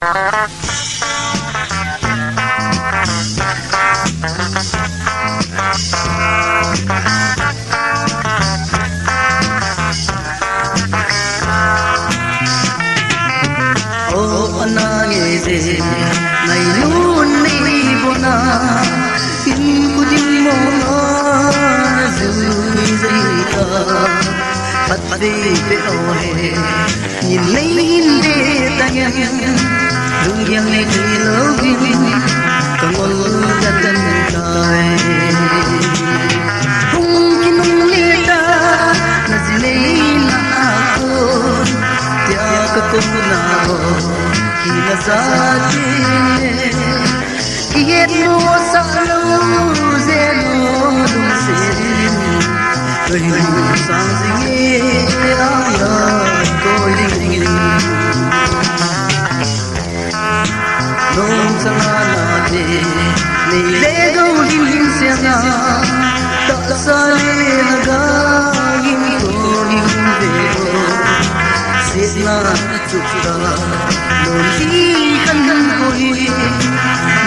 ngày luôn đi bona in cu dinh mò dư dây thật đi về ôi nhìn lấy in để ta nghe đừng yang này thì lỡ vinh cầm ơn ra chân trời không khi nung lê ta là gì lấy na cô tia cái công nào khi là giá trị khi hết lúa sắc lâu dễ lúa đúng xin đời mình sang gì ai ơi coi đi nông sang là gì này lẽ đâu hin xe na ta sa lê na ga hin cô hin về xiết na chụp ta nôn đi khăn khăn coi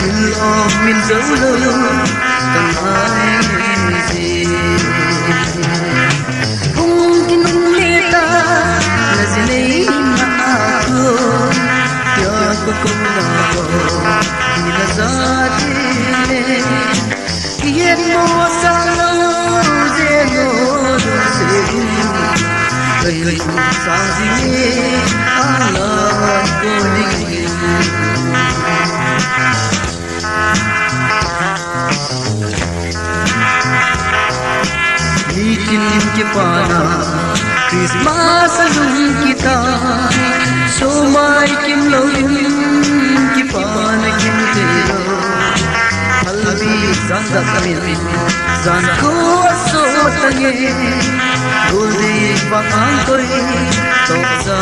mình lo mình giấu lâu cần ai gì không kinh nông lê ta là gì lấy mà thương nhớ có công nào thì là giá trị hiền mùa sang lâu dễ ngô xin đời sang gì anh là cô đi bikin kepala Christmas alun kita somai kim lawin kepala kim tero halbi zanda kamin zan ko so tange goldi pang koi tok za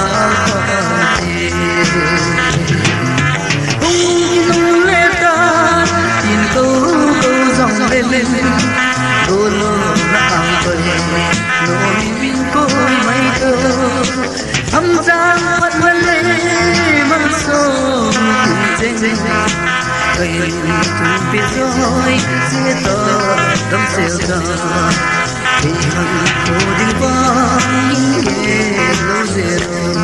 pati ung leta in ko zong lên golo na ang koy nỗi min koy may thơ thăm giang mắt lê mắt sông cùng dên cây cùng biết rồi dễ tờ tâm siêu ta thì hằng cô đi vang nghe lâu dễ rồi